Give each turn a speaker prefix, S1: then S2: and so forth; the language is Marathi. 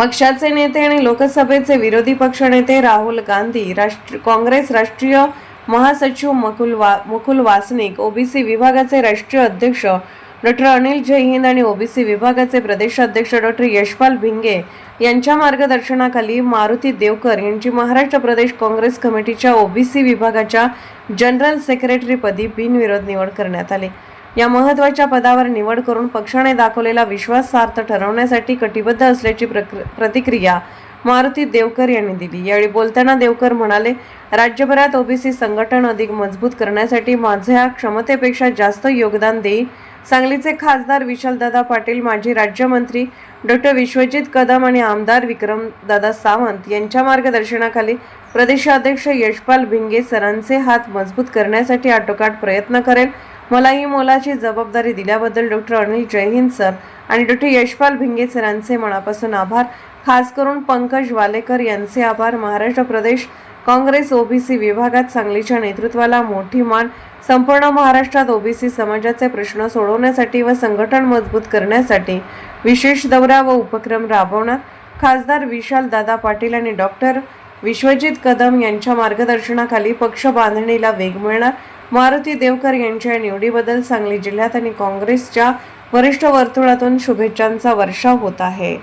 S1: पक्षाचे नेते आणि लोकसभेचे विरोधी पक्षनेते राहुल गांधी, काँग्रेस राष्ट्रीय महासचिव मुकुल वासनिक, ओबीसी विभागाचे राष्ट्रीय अध्यक्ष डॉक्टर अनिल जयहिंद आणि ओबीसी विभागाचे प्रदेशाध्यक्ष डॉक्टर यशपाल भिंगे यांच्या मार्गदर्शनाखाली मारुती देवकर यांची महाराष्ट्र प्रदेश काँग्रेस कमिटीच्या ओबीसी विभागाच्या जनरल सेक्रेटरीपदी बिनविरोध निवड करण्यात आली। या महत्त्वाच्या पदावर निवड करून पक्षाने दाखवलेला विश्वासार्थ ठरवण्यासाठी कटिबद्ध असल्याची प्रतिक्रिया मारुती देवकर यांनी दिली। यावेळी बोलताना देवकर म्हणाले, राज्यभरात ओबीसी संघटन अधिक मजबूत करण्यासाठी माझ्या क्षमतेपेक्षा जास्त योगदान देईन। सांगलीचे खासदार विशालदादा पाटील, माजी राज्यमंत्री डॉक्टर विश्वजित कदम आणि आमदार विक्रमदादा सावंत यांच्या मार्गदर्शनाखाली प्रदेशाध्यक्ष यशपाल भिंगे सरांचे हात मजबूत करण्यासाठी आटोकाट प्रयत्न करेल। मला ही मोलाची जबाबदारी दिल्याबद्दल डॉक्टर अनिल जयहिंद सर आणि डॉक्टर यशपाल भिंगे सरांचे मनापासून आभार। खास करून पंकज वालेकर यांचे आभार। महाराष्ट्र प्रदेश काँग्रेस ओबीसी विभागात सांगलीच्या नेतृत्वाला मोठी मान। संपूर्ण महाराष्ट्रात ओबीसी समाजाचे प्रश्न सोडवण्यासाठी व संघटन मजबूत करण्यासाठी विशेष दौरा व उपक्रम राबवणार। खासदार विशालदादा पाटील आणि डॉक्टर विश्वजित कदम यांच्या मार्गदर्शनाखाली पक्ष बांधणीला वेग मिळणार। मारुती देवकर यांच्या निवडीबद्दल सांगली जिल्ह्यात आणि काँग्रेसच्या वरिष्ठ वर्तुळातून शुभेच्छांचा वर्षाव होत आहे।